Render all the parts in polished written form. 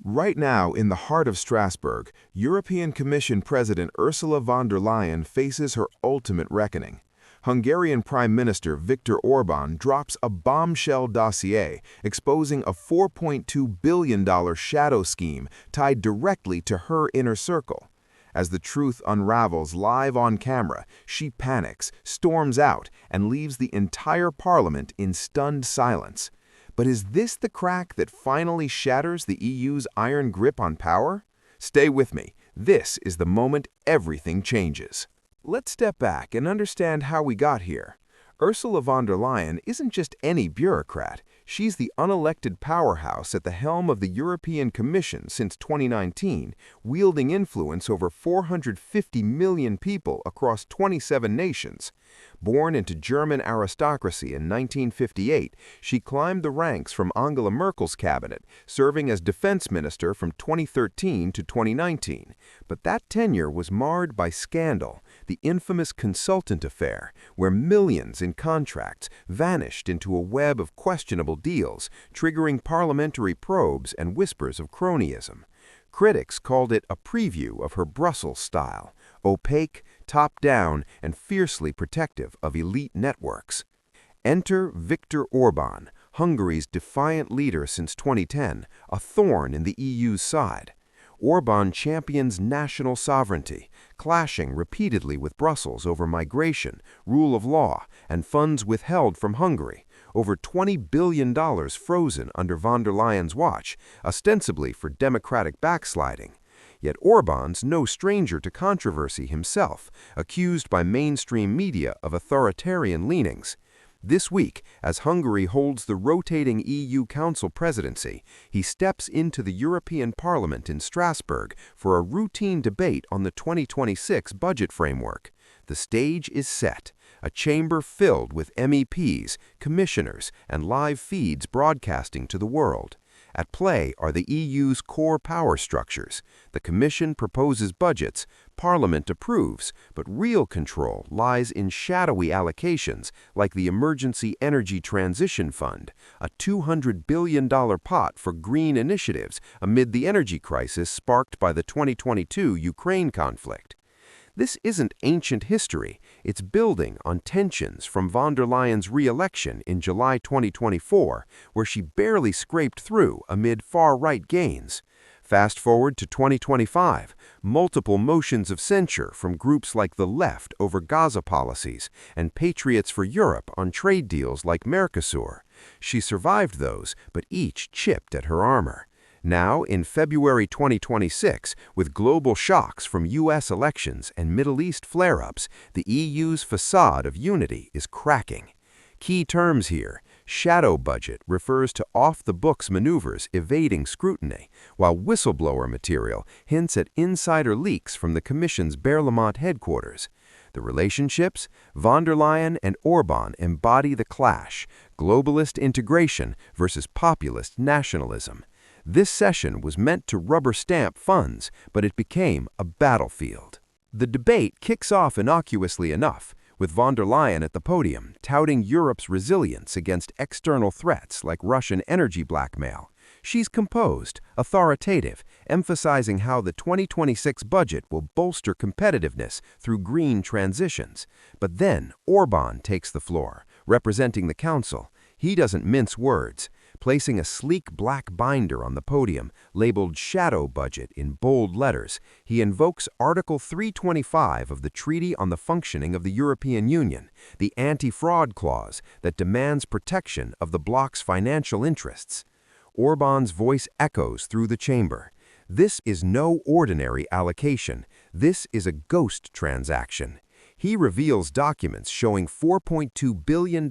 Right now, in the heart of Strasbourg, European Commission President Ursula von der Leyen faces her ultimate reckoning. Hungarian Prime Minister Viktor Orbán drops a bombshell dossier exposing a $4.2 billion shadow scheme tied directly to her inner circle. As the truth unravels live on camera, she panics, storms out, and leaves the entire parliament in stunned silence. But is this the crack that finally shatters the EU's iron grip on power? Stay with me. This is the moment everything changes. Let's step back and understand how we got here. Ursula von der Leyen isn't just any bureaucrat. She's the unelected powerhouse at the helm of the European Commission since 2019, wielding influence over 450 million people across 27 nations. Born into German aristocracy in 1958, she climbed the ranks from Angela Merkel's cabinet, serving as defense minister from 2013 to 2019. But that tenure was marred by scandal, the infamous consultant affair, where millions in contracts vanished into a web of questionable deals, triggering parliamentary probes and whispers of cronyism. Critics called it a preview of her Brussels style, opaque, top-down, and fiercely protective of elite networks. Enter Viktor Orbán, Hungary's defiant leader since 2010, a thorn in the EU's side. Orbán champions national sovereignty, clashing repeatedly with Brussels over migration, rule of law, and funds withheld from Hungary, over $20 billion frozen under von der Leyen's watch, ostensibly for democratic backsliding. Yet Orbán's no stranger to controversy himself, accused by mainstream media of authoritarian leanings. This week, as Hungary holds the rotating EU Council presidency, he steps into the European Parliament in Strasbourg for a routine debate on the 2026 budget framework. The stage is set, a chamber filled with MEPs, commissioners, and live feeds broadcasting to the world. At play are the EU's core power structures. The Commission proposes budgets, Parliament approves, but real control lies in shadowy allocations like the Emergency Energy Transition Fund, a $200 billion pot for green initiatives amid the energy crisis sparked by the 2022 Ukraine conflict. This isn't ancient history, it's building on tensions from von der Leyen's re-election in July 2024, where she barely scraped through amid far-right gains. Fast forward to 2025, multiple motions of censure from groups like the left over Gaza policies and Patriots for Europe on trade deals like Mercosur. She survived those, but each chipped at her armor. Now, in February 2026, with global shocks from U.S. elections and Middle East flare-ups, the EU's facade of unity is cracking. Key terms here: shadow budget refers to off-the-books maneuvers evading scrutiny, while whistleblower material hints at insider leaks from the Commission's Berlaymont headquarters. The relationships? Von der Leyen and Orbán embody the clash: globalist integration versus populist nationalism. This session was meant to rubber-stamp funds, but it became a battlefield. The debate kicks off innocuously enough, with von der Leyen at the podium touting Europe's resilience against external threats like Russian energy blackmail. She's composed, authoritative, emphasizing how the 2026 budget will bolster competitiveness through green transitions. But then Orbán takes the floor, representing the Council. He doesn't mince words. Placing a sleek black binder on the podium, labeled Shadow Budget in bold letters, he invokes Article 325 of the Treaty on the Functioning of the European Union, the anti-fraud clause that demands protection of the bloc's financial interests. Orbán's voice echoes through the chamber. This is no ordinary allocation. This is a ghost transaction. He reveals documents showing $4.2 billion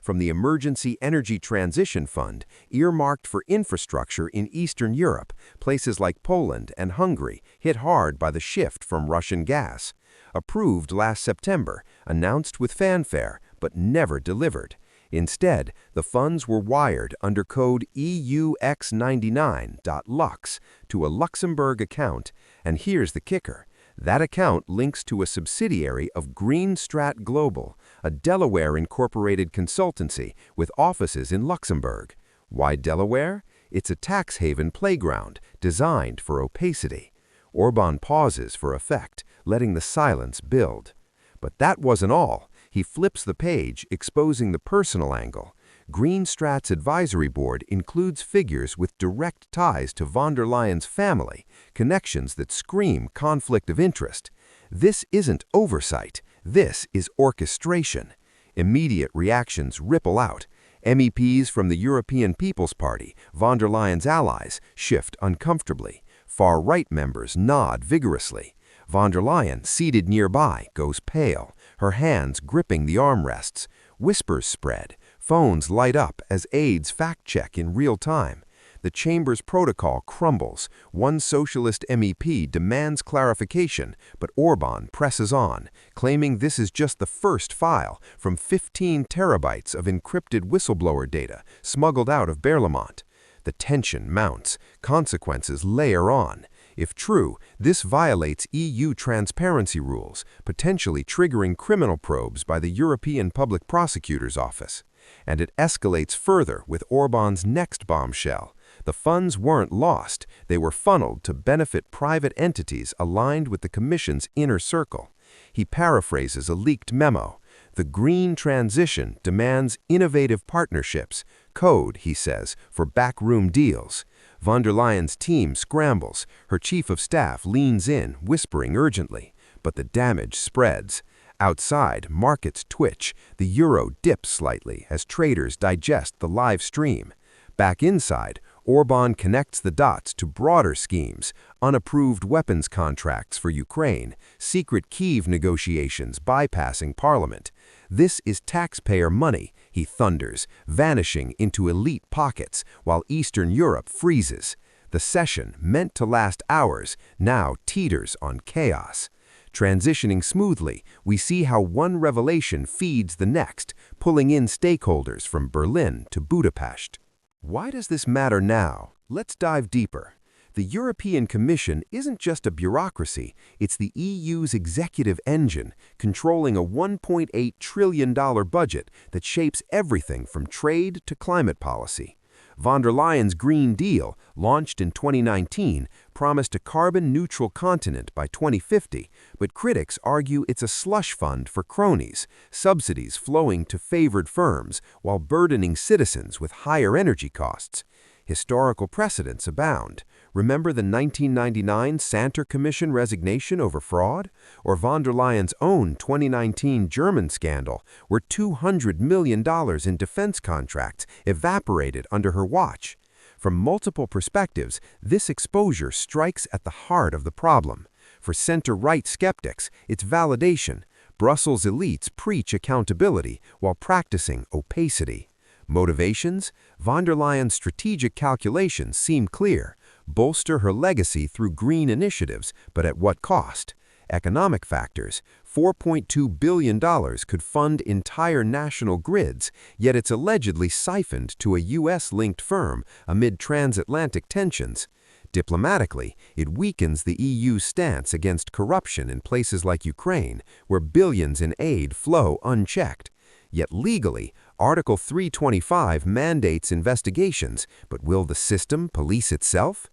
from the Emergency Energy Transition Fund earmarked for infrastructure in Eastern Europe, places like Poland and Hungary hit hard by the shift from Russian gas. Approved last September, announced with fanfare, but never delivered. Instead, the funds were wired under code EUX99.lux to a Luxembourg account, and here's the kicker. That account links to a subsidiary of Greenstrat Global, a Delaware-incorporated consultancy with offices in Luxembourg. Why Delaware? It's a tax haven playground designed for opacity. Orbán pauses for effect, letting the silence build. But that wasn't all. He flips the page, exposing the personal angle. Green Strat's advisory board includes figures with direct ties to von der Leyen's family, connections that scream conflict of interest. This isn't oversight. This is orchestration. Immediate reactions ripple out. MEPs from the European People's Party, von der Leyen's allies, shift uncomfortably. Far-right members nod vigorously. Von der Leyen, seated nearby, goes pale, her hands gripping the armrests. Whispers spread. Phones light up as aides fact-check in real time. The chamber's protocol crumbles. One socialist MEP demands clarification, but Orbán presses on, claiming this is just the first file from 15 terabytes of encrypted whistleblower data smuggled out of Berlaymont. The tension mounts. Consequences layer on. If true, this violates EU transparency rules, potentially triggering criminal probes by the European Public Prosecutor's Office. And it escalates further with Orbán's next bombshell. The funds weren't lost, they were funneled to benefit private entities aligned with the Commission's inner circle. He paraphrases a leaked memo. The green transition demands innovative partnerships, code, he says, for backroom deals. Von der Leyen's team scrambles. Her chief of staff leans in, whispering urgently. But the damage spreads. Outside, markets twitch. The euro dips slightly as traders digest the live stream. Back inside, Orbán connects the dots to broader schemes, unapproved weapons contracts for Ukraine, secret Kyiv negotiations bypassing parliament. This is taxpayer money, he thunders, vanishing into elite pockets while Eastern Europe freezes. The session, meant to last hours, now teeters on chaos. Transitioning smoothly, we see how one revelation feeds the next, pulling in stakeholders from Berlin to Budapest. Why does this matter now? Let's dive deeper. The European Commission isn't just a bureaucracy, it's the EU's executive engine, controlling a $1.8 trillion budget that shapes everything from trade to climate policy. Von der Leyen's Green Deal, launched in 2019, promised a carbon-neutral continent by 2050, but critics argue it's a slush fund for cronies, subsidies flowing to favored firms while burdening citizens with higher energy costs. Historical precedents abound. Remember the 1999 Santer Commission resignation over fraud? Or von der Leyen's own 2019 German scandal, where $200 million in defense contracts evaporated under her watch? From multiple perspectives, this exposure strikes at the heart of the problem. For center-right skeptics, it's validation. Brussels elites preach accountability while practicing opacity. Motivations? Von der Leyen's strategic calculations seem clear. Bolster her legacy through green initiatives, but at what cost? Economic factors. $4.2 billion could fund entire national grids, yet it's allegedly siphoned to a U.S.-linked firm amid transatlantic tensions. Diplomatically, it weakens the EU's stance against corruption in places like Ukraine, where billions in aid flow unchecked. Yet legally, Article 325 mandates investigations, but will the system police itself?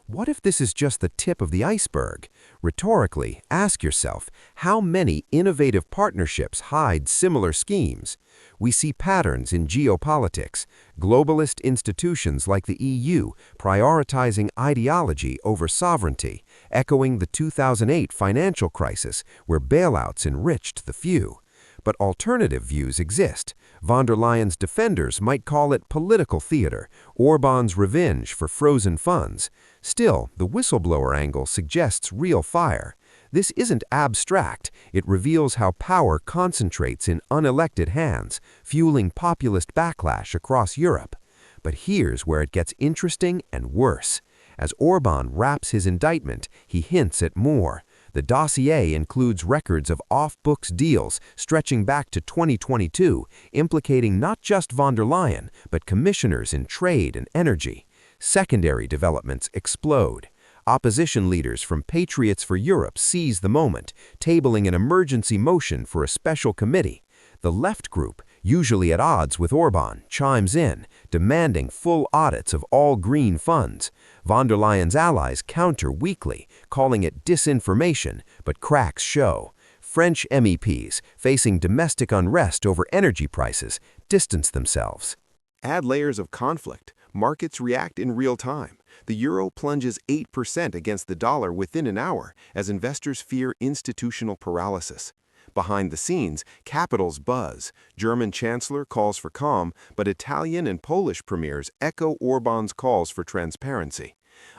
What if this is just the tip of the iceberg? Rhetorically, ask yourself, how many innovative partnerships hide similar schemes? We see patterns in geopolitics, globalist institutions like the EU prioritizing ideology over sovereignty, echoing the 2008 financial crisis where bailouts enriched the few. But alternative views exist. Von der Leyen's defenders might call it political theater, Orbán's revenge for frozen funds. Still, the whistleblower angle suggests real fire. This isn't abstract, it reveals how power concentrates in unelected hands, fueling populist backlash across Europe. But here's where it gets interesting and worse. As Orbán wraps his indictment, he hints at more. The dossier includes records of off-books deals stretching back to 2022, implicating not just von der Leyen, but commissioners in trade and energy. Secondary developments explode. Opposition leaders from Patriots for Europe seize the moment, tabling an emergency motion for a special committee. The left group, usually at odds with Orban, chimes in, demanding full audits of all green funds. Von der Leyen's allies counter weakly, calling it disinformation, but cracks show. French MEPs, facing domestic unrest over energy prices, distance themselves. Add layers of conflict. Markets react in real time. The euro plunges 8% against the dollar within an hour as investors fear institutional paralysis. Behind the scenes, capitals buzz. German chancellor calls for calm, but Italian and Polish premiers echo Orban's calls for transparency.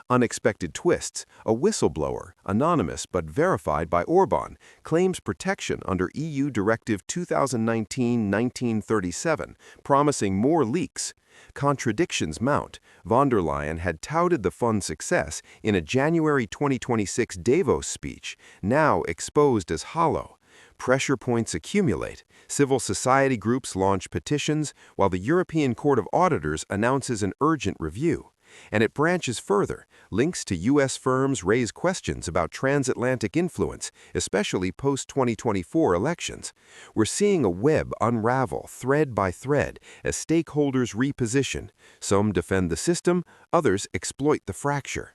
Unexpected twists. A whistleblower, anonymous but verified by Orban, claims protection under EU Directive 2019-1937, promising more leaks. Contradictions mount. Von der Leyen had touted the fund's success in a January 2026 Davos speech, now exposed as hollow. Pressure points accumulate. Civil society groups launch petitions, while the European Court of Auditors announces an urgent review. And it branches further. Links to U.S. firms raise questions about transatlantic influence, especially post-2024 elections. We're seeing a web unravel thread by thread as stakeholders reposition. Some defend the system, others exploit the fracture.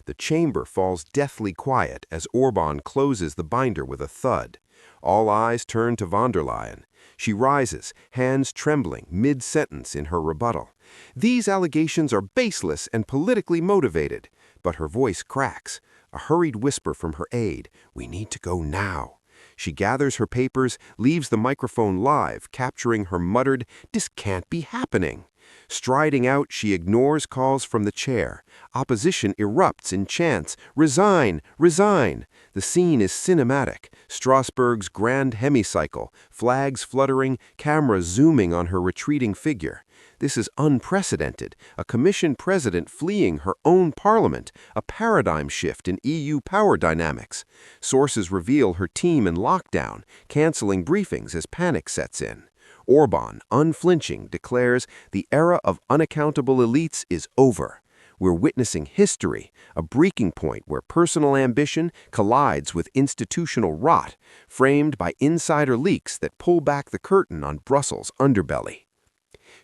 The chamber falls deathly quiet as Orban closes the binder with a thud. All eyes turn to von der Leyen. She rises, hands trembling, mid-sentence in her rebuttal. These allegations are baseless and politically motivated. But her voice cracks. A hurried whisper from her aide, "We need to go now." She gathers her papers, leaves the microphone live, capturing her muttered, "This can't be happening." Striding out, she ignores calls from the chair. Opposition erupts in chants, "Resign! Resign!" The scene is cinematic. Strasbourg's grand hemicycle, flags fluttering, cameras zooming on her retreating figure. This is unprecedented. A commission president fleeing her own parliament, a paradigm shift in EU power dynamics. Sources reveal her team in lockdown, canceling briefings as panic sets in. Orban, unflinching, declares the era of unaccountable elites is over. We're witnessing history, a breaking point where personal ambition collides with institutional rot, framed by insider leaks that pull back the curtain on Brussels' underbelly.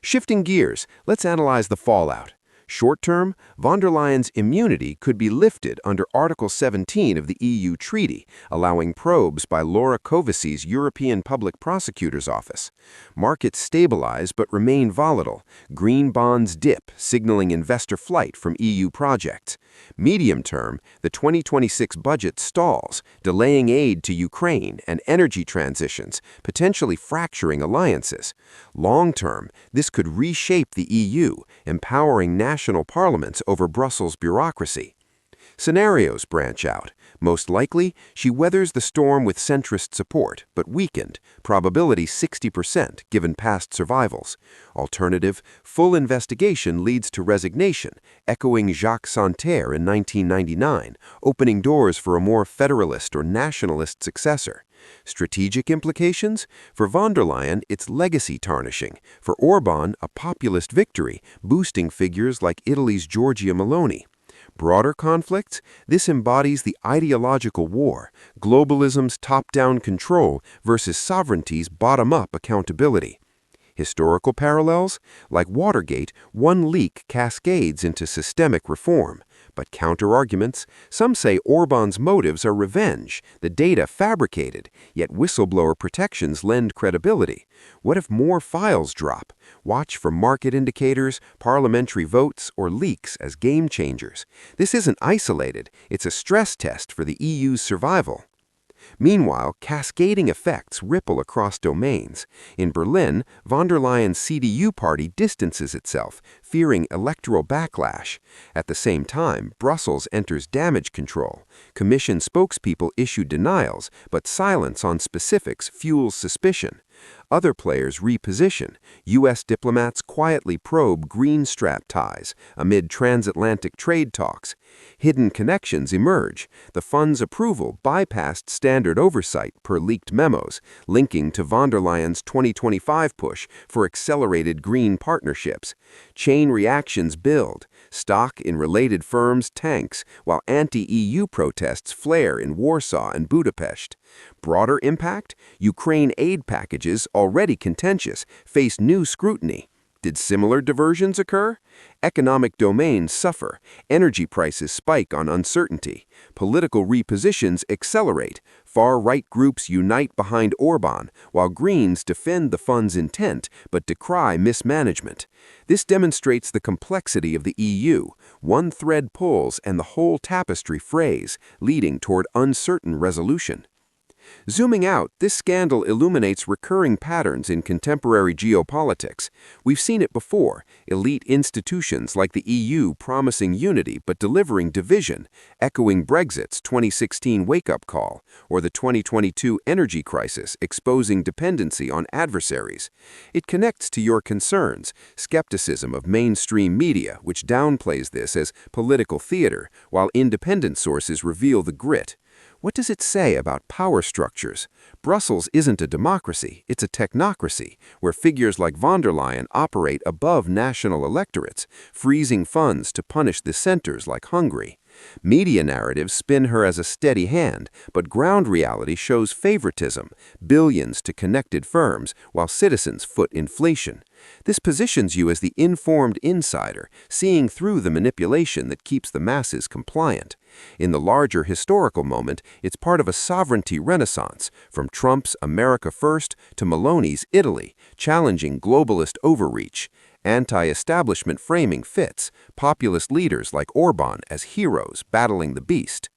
Shifting gears, let's analyze the fallout. Short-term, von der Leyen's immunity could be lifted under Article 17 of the EU Treaty, allowing probes by Laura Kövesi's European Public Prosecutor's Office. Markets stabilize but remain volatile. Green bonds dip, signaling investor flight from EU projects. Medium-term, the 2026 budget stalls, delaying aid to Ukraine and energy transitions, potentially fracturing alliances. Long-term, this could reshape the EU, empowering national parliaments over Brussels bureaucracy. Scenarios branch out. Most likely, she weathers the storm with centrist support, but weakened, probability 60% given past survivals. Alternative, full investigation leads to resignation, echoing Jacques Santer in 1999, opening doors for a more federalist or nationalist successor. Strategic implications? For von der Leyen, it's legacy tarnishing. For Orban, a populist victory, boosting figures like Italy's Giorgia Meloni. Broader conflicts? This embodies the ideological war, globalism's top-down control versus sovereignty's bottom-up accountability. Historical parallels? Like Watergate, one leak cascades into systemic reform. But counter-arguments? Some say Orban's motives are revenge, the data fabricated, yet whistleblower protections lend credibility. What if more files drop? Watch for market indicators, parliamentary votes, or leaks as game changers. This isn't isolated, it's a stress test for the EU's survival. Meanwhile, cascading effects ripple across domains. In Berlin, von der Leyen's CDU party distances itself, fearing electoral backlash. At the same time, Brussels enters damage control. Commission spokespeople issue denials, but silence on specifics fuels suspicion. Other players reposition. U.S. diplomats quietly probe green strap ties amid transatlantic trade talks. Hidden connections emerge. The fund's approval bypassed standard oversight per leaked memos, linking to von der Leyen's 2025 push for accelerated green partnerships. Chain reactions build. Stock in related firms tanks, while anti-EU protests flare in Warsaw and Budapest. Broader impact? Ukraine aid packages, already contentious, face new scrutiny. Did similar diversions occur? Economic domains suffer, energy prices spike on uncertainty, political repositions accelerate, far-right groups unite behind Orban, while Greens defend the fund's intent but decry mismanagement. This demonstrates the complexity of the EU. One thread pulls and the whole tapestry frays, leading toward uncertain resolution. Zooming out, this scandal illuminates recurring patterns in contemporary geopolitics. We've seen it before, elite institutions like the EU promising unity but delivering division, echoing Brexit's 2016 wake-up call, or the 2022 energy crisis exposing dependency on adversaries. It connects to your concerns, skepticism of mainstream media, which downplays this as political theater, while independent sources reveal the grit. What does it say about power structures? Brussels isn't a democracy, it's a technocracy, where figures like von der Leyen operate above national electorates, freezing funds to punish dissenters like Hungary. Media narratives spin her as a steady hand, but ground reality shows favoritism, billions to connected firms, while citizens foot inflation. This positions you as the informed insider, seeing through the manipulation that keeps the masses compliant. In the larger historical moment, it's part of a sovereignty renaissance, from Trump's America First to Meloni's Italy, challenging globalist overreach. Anti-establishment framing fits, populist leaders like Orban as heroes battling the beast.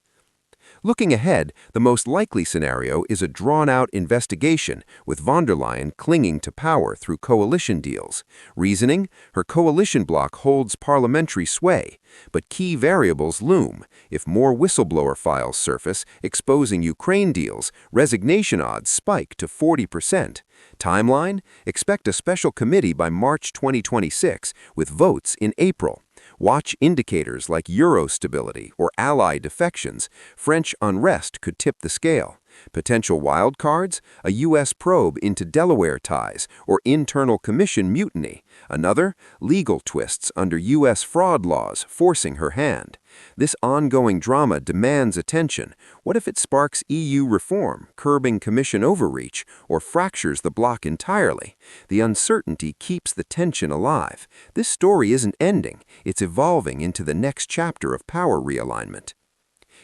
Looking ahead, the most likely scenario is a drawn-out investigation, with von der Leyen clinging to power through coalition deals. Reasoning? Her coalition bloc holds parliamentary sway. But key variables loom. If more whistleblower files surface, exposing Ukraine deals, resignation odds spike to 40%. Timeline? Expect a special committee by March 2026, with votes in April. Watch indicators like euro stability or ally defections. French unrest could tip the scale. Potential wildcards? A U.S. probe into Delaware ties or internal commission mutiny. Another? Legal twists under U.S. fraud laws forcing her hand. This ongoing drama demands attention. What if it sparks EU reform, curbing commission overreach, or fractures the bloc entirely? The uncertainty keeps the tension alive. This story isn't ending. It's evolving into the next chapter of power realignment.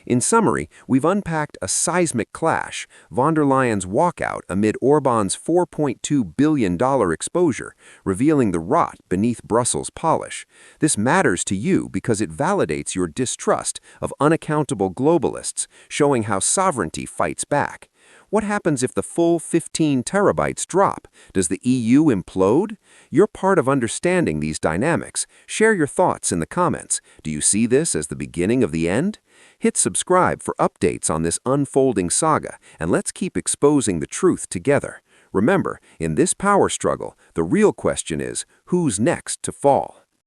In summary, we've unpacked a seismic clash, von der Leyen's walkout amid Orban's $4.2 billion exposure, revealing the rot beneath Brussels' polish. This matters to you because it validates your distrust of unaccountable globalists, showing how sovereignty fights back. What happens if the full 15 terabytes drop? Does the EU implode? You're part of understanding these dynamics. Share your thoughts in the comments. Do you see this as the beginning of the end? Hit subscribe for updates on this unfolding saga, and let's keep exposing the truth together. Remember, in this power struggle, the real question is, who's next to fall?